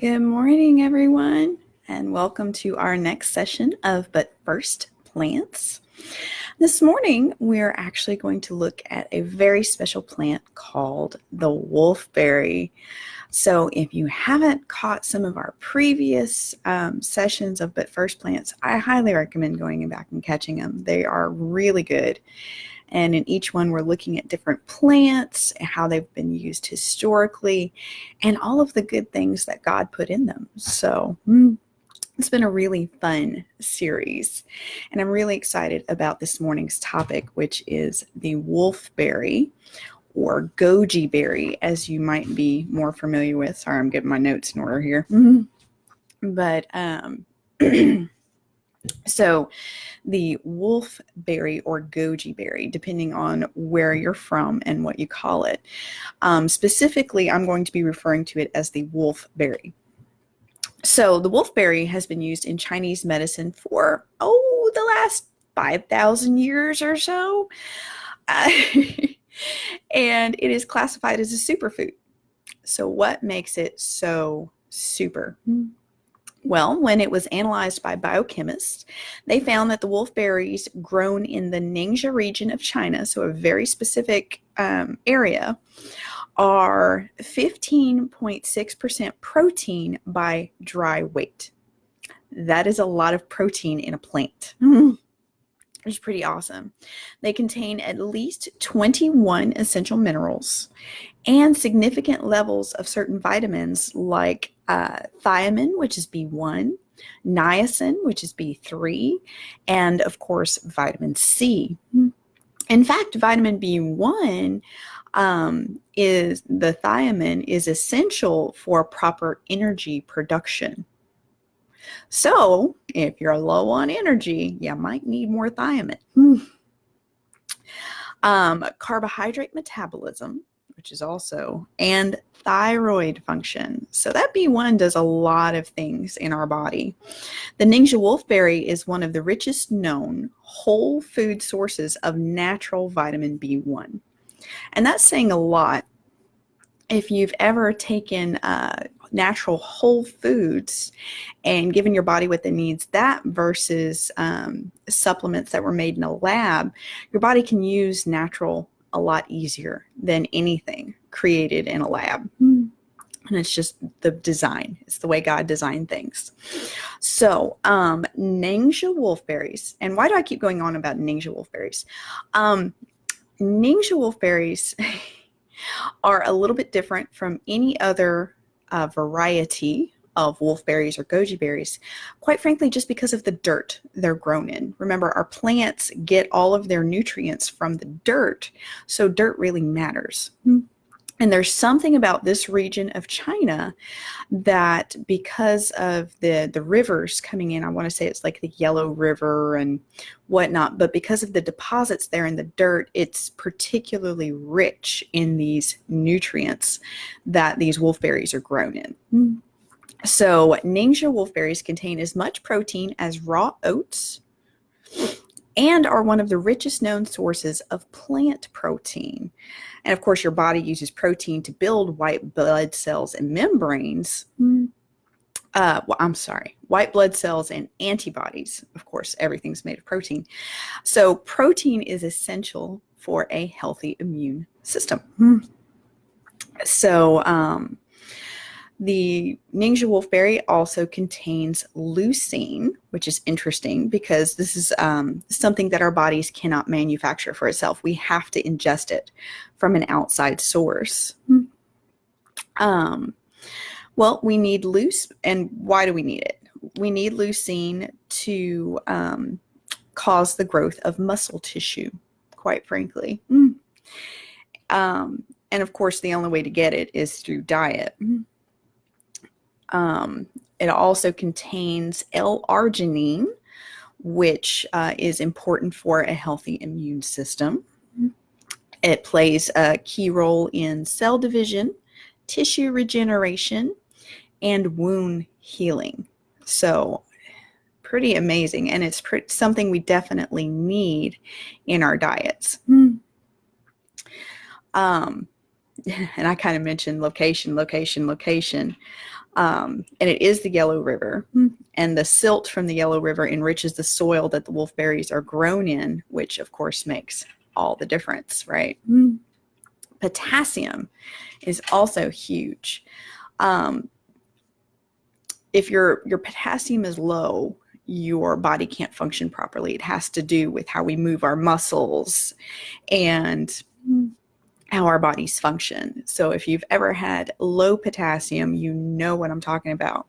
Good morning, everyone, and welcome to our next session of But First Plants. This morning, we're actually going to look at a very special plant called the wolfberry. So if you haven't caught some of our previous sessions of But First Plants, I highly recommend going back and catching them. They are really good. And in each one, we're looking at different plants, how they've been used historically, and all of the good things that God put in them. So it's been a really fun series. And I'm really excited about this morning's topic, which is the wolfberry, or goji berry, as you might be more familiar with. Sorry, I'm getting my notes in order here. But so the wolfberry or goji berry, depending on where you're from and what you call it. Specifically, I'm going to be referring to it as the wolfberry. So the wolfberry has been used in Chinese medicine for, the last 5,000 years or so. And it is classified as a superfood. So what makes it so super? Well, when it was analyzed by biochemists, they found that the wolfberries grown in the Ningxia region of China, so a very specific area, are 15.6% protein by dry weight. That is a lot of protein in a plant. Which is pretty awesome. They contain at least 21 essential minerals and significant levels of certain vitamins like thiamine, which is B1, niacin, which is B3, and of course, vitamin C. In fact, vitamin B1 the thiamine is essential for proper energy production. So if you're low on energy, you might need more thiamine. Carbohydrate metabolism, which is also, and thyroid function. So that B1 does a lot of things in our body. The Ningxia wolfberry is one of the richest known whole food sources of natural vitamin B1. And that's saying a lot. If you've ever taken natural whole foods and given your body what it needs, that versus supplements that were made in a lab, your body can use natural a lot easier than anything created in a lab. And it's just the design. It's the way God designed things. So Ningxia wolfberries. And why do I keep going on about Ningxia wolfberries? Ningxia wolfberries are a little bit different from any other variety of wolfberries or goji berries, quite frankly, just because of the dirt they're grown in. Remember, our plants get all of their nutrients from the dirt, so dirt really matters. And there's something about this region of China that, because of the rivers coming in, I want to say it's like the Yellow River and whatnot, but because of the deposits there in the dirt, it's particularly rich in these nutrients that these wolfberries are grown in. So Ningxia wolfberries contain as much protein as raw oats and are one of the richest known sources of plant protein. And of course, your body uses protein to build white blood cells and membranes. White blood cells and antibodies. Of course, everything's made of protein. So protein is essential for a healthy immune system. So the Ningxia wolfberry also contains leucine, which is interesting because this is something that our bodies cannot manufacture for itself. We have to ingest it from an outside source. Well, we need and why do we need it? We need leucine to cause the growth of muscle tissue, quite frankly. And of course, the only way to get it is through diet. It also contains L-arginine, which is important for a healthy immune system. It plays a key role in cell division, tissue regeneration, and wound healing. So pretty amazing, and it's something we definitely need in our diets. And I kind of mentioned location. And it is the Yellow River. And the silt from the Yellow River enriches the soil that the wolfberries are grown in, which of course makes all the difference, right? Potassium is also huge. If your potassium is low, your body can't function properly. It has to do with how we move our muscles and how our bodies function. So if you've ever had low potassium, you know what I'm talking about.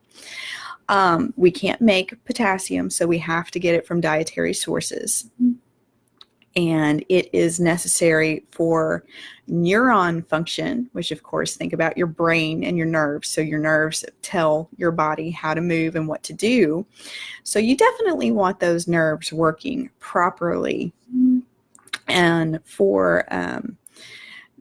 We can't make potassium, so we have to get it from dietary sources. And it is necessary for neuron function, which of course, think about your brain and your nerves. So your nerves tell your body how to move and what to do. So you definitely want those nerves working properly. And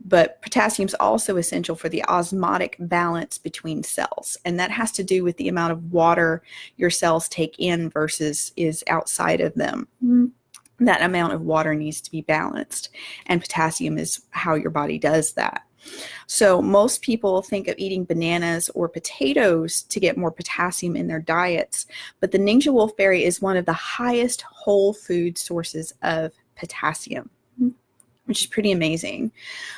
but potassium is also essential for the osmotic balance between cells. And that has to do with the amount of water your cells take in versus is outside of them. That amount of water needs to be balanced. And potassium is how your body does that. So most people think of eating bananas or potatoes to get more potassium in their diets. But the Ninja wolfberry is one of the highest whole food sources of potassium, which is pretty amazing.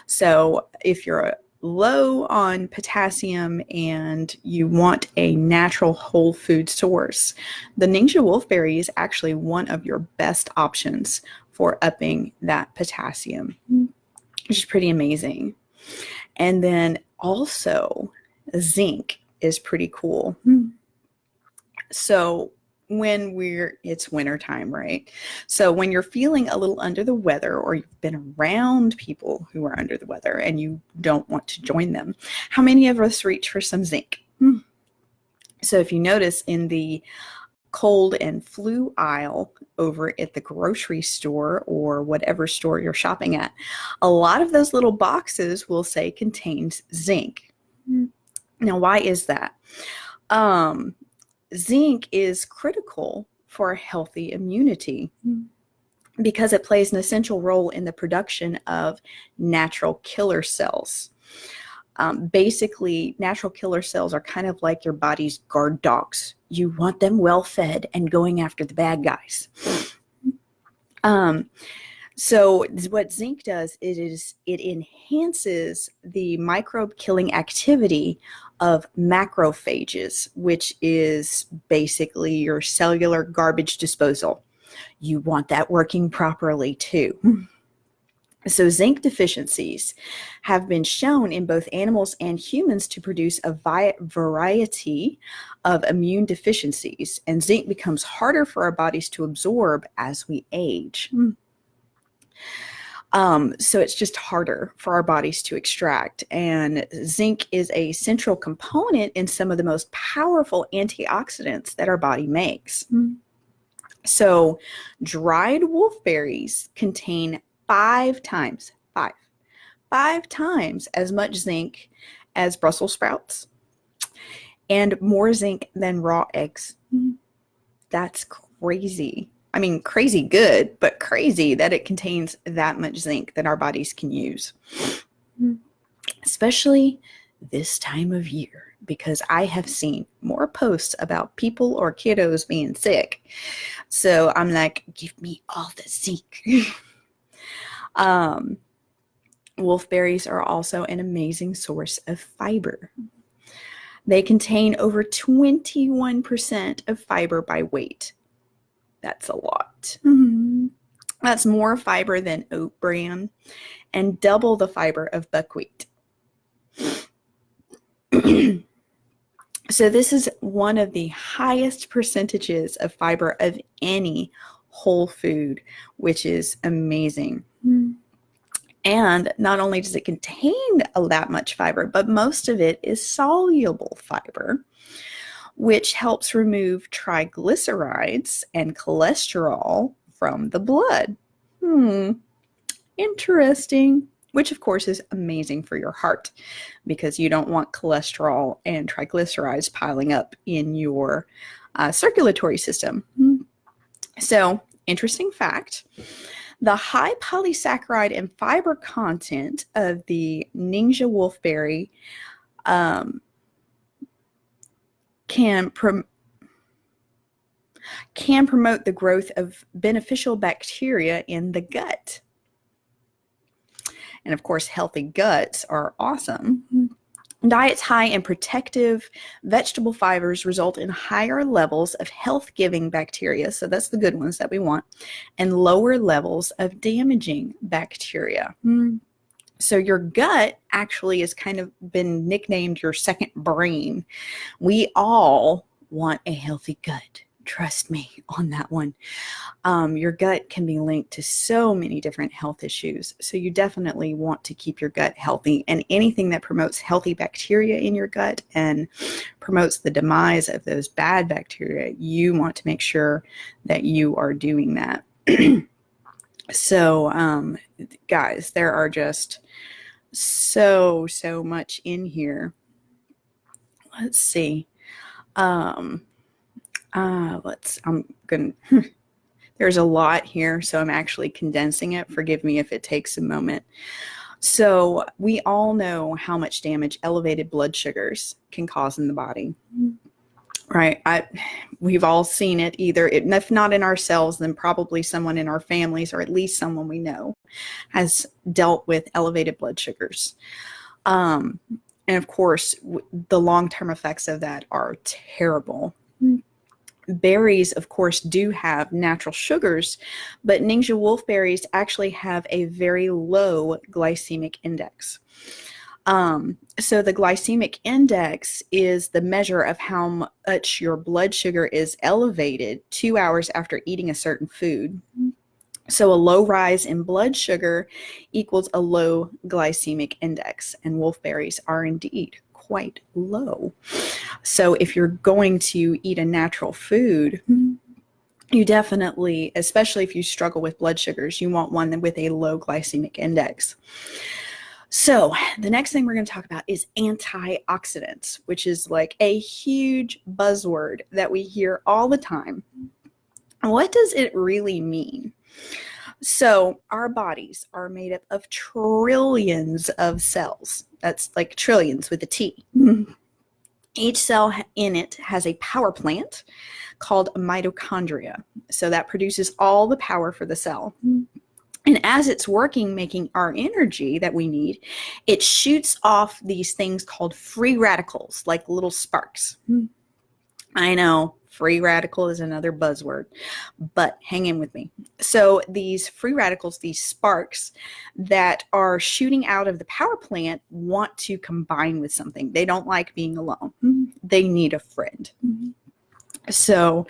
So if you're low on potassium and you want a natural whole food source, the Ninja wolfberry is actually one of your best options for upping that potassium, which is pretty amazing. And then also zinc is pretty cool. So it's wintertime, right? So when you're feeling a little under the weather, or you've been around people who are under the weather and you don't want to join them, how many of us reach for some zinc? So if you notice in the cold and flu aisle over at the grocery store or whatever store you're shopping at, a lot of those little boxes will say contains zinc. Now, why is that? Zinc is critical for healthy immunity because it plays an essential role in the production of natural killer cells. Basically, natural killer cells are kind of like your body's guard dogs. You want them well fed and going after the bad guys. So what zinc does is it enhances the microbe killing activity of macrophages, which is basically your cellular garbage disposal. You want that working properly too. So zinc deficiencies have been shown in both animals and humans to produce a variety of immune deficiencies, and zinc becomes harder for our bodies to absorb as we age. So it's just harder for our bodies to extract. And zinc is a central component in some of the most powerful antioxidants that our body makes. So dried wolfberries contain 5 times as much zinc as Brussels sprouts and more zinc than raw eggs. That's crazy. I mean, crazy good, but crazy that it contains that much zinc that our bodies can use. Especially this time of year, because I have seen more posts about people or kiddos being sick. So I'm like, give me all the zinc. Wolfberries are also an amazing source of fiber. They contain over 21% of fiber by weight. That's a lot. That's more fiber than oat bran and double the fiber of buckwheat. So this is one of the highest percentages of fiber of any whole food, which is amazing. And not only does it contain that much fiber, but most of it is soluble fiber, which helps remove triglycerides and cholesterol from the blood. Interesting. Which, of course, is amazing for your heart because you don't want cholesterol and triglycerides piling up in your circulatory system. So, interesting fact. The high polysaccharide and fiber content of the Ninja wolfberry can promote the growth of beneficial bacteria in the gut. And of course, healthy guts are awesome. Diets high in protective vegetable fibers result in higher levels of health-giving bacteria, so that's the good ones that we want, and lower levels of damaging bacteria. So your gut actually has kind of been nicknamed your second brain. We all want a healthy gut. Trust me on that one. Your gut can be linked to so many different health issues. So you definitely want to keep your gut healthy, and anything that promotes healthy bacteria in your gut and promotes the demise of those bad bacteria, you want to make sure that you are doing that. So, guys, there are just so much in here. Let's see. There's a lot here, so I'm actually condensing it. Forgive me if it takes a moment. So we all know how much damage elevated blood sugars can cause in the body, right? We've all seen it either, if not in ourselves, then probably someone in our families, or at least someone we know has dealt with elevated blood sugars. And of course, the long-term effects of that are terrible. Berries, of course, do have natural sugars, but Ningxia wolfberries actually have a very low glycemic index. So the glycemic index is the measure of how much your blood sugar is elevated 2 hours after eating a certain food. So a low rise in blood sugar equals a low glycemic index, and wolfberries are indeed quite low. So if you're going to eat a natural food, you definitely, especially if you struggle with blood sugars, you want one with a low glycemic index. So the next thing we're going to talk about is antioxidants, which is like a huge buzzword that we hear all the time. What does it really mean? So our bodies are made up of trillions of cells. That's like trillions with a T. Each cell in it has a power plant called mitochondria. So that produces all the power for the cell. And as it's working, making our energy that we need, it shoots off these things called free radicals, like little sparks. I know, free radical is another buzzword, but hang in with me. So these free radicals, these sparks that are shooting out of the power plant, want to combine with something. They don't like being alone. They need a friend. So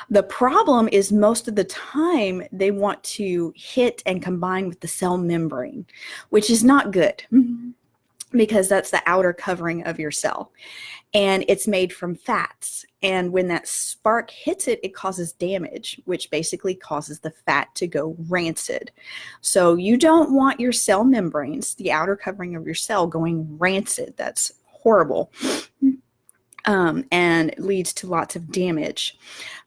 the problem is most of the time they want to hit and combine with the cell membrane, which is not good because that's the outer covering of your cell. And it's made from fats. And when that spark hits it, it causes damage, which basically causes the fat to go rancid. So you don't want your cell membranes, the outer covering of your cell, going rancid. That's horrible. And it leads to lots of damage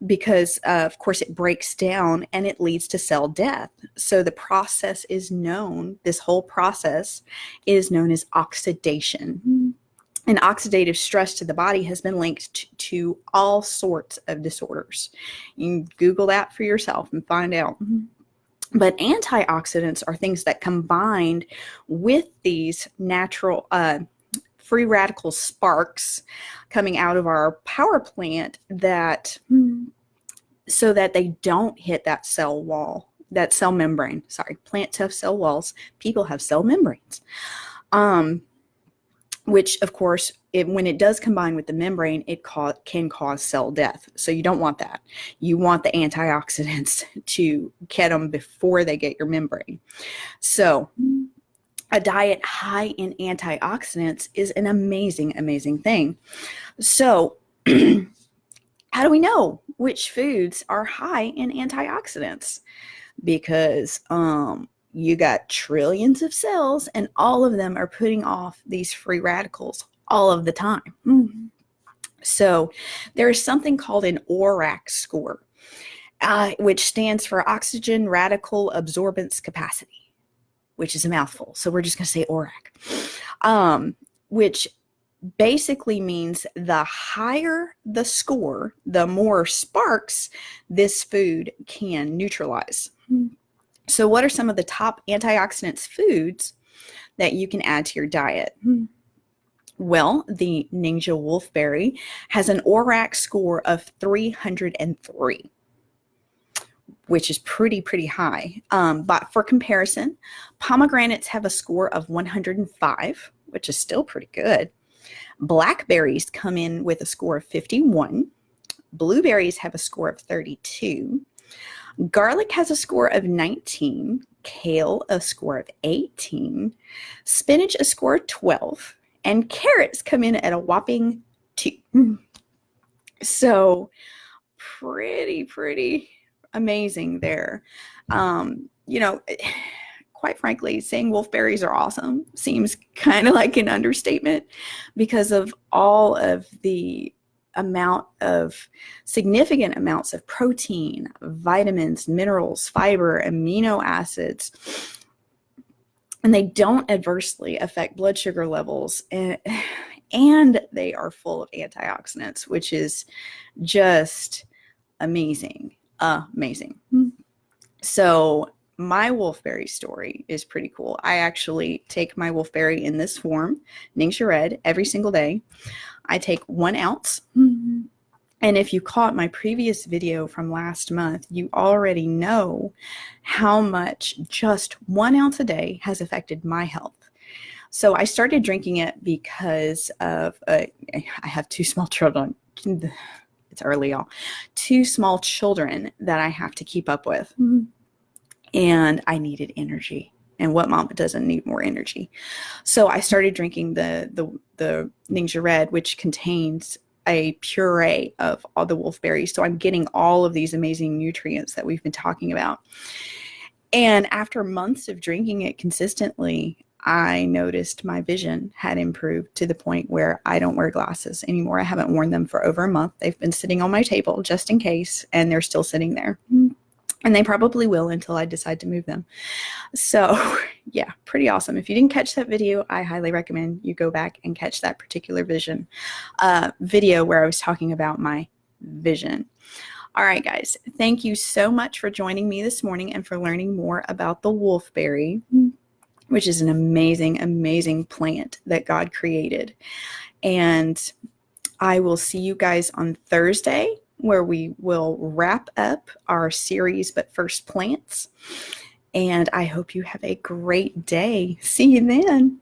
because, of course, it breaks down and it leads to cell death. So the process is known, this whole process is known as oxidation. And oxidative stress to the body has been linked to all sorts of disorders. You can Google that for yourself and find out. But antioxidants are things that combined with these natural free radical sparks coming out of our power plant that so that they don't hit that cell wall, that cell membrane. Sorry, plants have cell walls. People have cell membranes. Which, of course, when it does combine with the membrane, it can cause cell death. So you don't want that. You want the antioxidants to get them before they get your membrane. So a diet high in antioxidants is an amazing, amazing thing. So how do we know which foods are high in antioxidants? Because you got trillions of cells and all of them are putting off these free radicals all of the time. So there is something called an ORAC score, which stands for oxygen radical absorbance capacity, which is a mouthful. So we're just going to say ORAC, which basically means the higher the score, the more sparks this food can neutralize. So, what are some of the top antioxidants foods that you can add to your diet? Well, the Ninja Wolfberry has an ORAC score of 303, which is pretty high. But for comparison, pomegranates have a score of 105, which is still pretty good. Blackberries come in with a score of 51. Blueberries have a score of 32. Garlic has a score of 19. Kale a score of 18. Spinach a score of 12. And carrots come in at a whopping 2. So pretty amazing there. You know, quite frankly, saying wolfberries are awesome seems kind of like an understatement because of all of the significant amounts of protein, vitamins, minerals, fiber, amino acids, and they don't adversely affect blood sugar levels, and they are full of antioxidants, which is just amazing. So my wolfberry story is pretty cool. I actually take my wolfberry in this form, Ningxia Red, every single day. I take 1 ounce. And if you caught my previous video from last month, you already know how much just 1 ounce a day has affected my health. So I started drinking it because of, I have 2 small children. It's early, y'all. 2 small children that I have to keep up with. And I needed energy. And what mama doesn't need more energy? So I started drinking the Ningxia Red, which contains a puree of all the wolfberries. So I'm getting all of these amazing nutrients that we've been talking about. And after months of drinking it consistently, I noticed my vision had improved to the point where I don't wear glasses anymore. I haven't worn them for over a month. They've been sitting on my table just in case, and they're still sitting there. And they probably will until I decide to move them. So yeah, pretty awesome. If you didn't catch that video, I highly recommend you go back and catch that particular video where I was talking about my vision. All right, guys, thank you so much for joining me this morning and for learning more about the wolfberry, which is an amazing plant that God created. And I will see you guys on Thursday, where we will wrap up our series, But First Plants. And I hope you have a great day. See you then.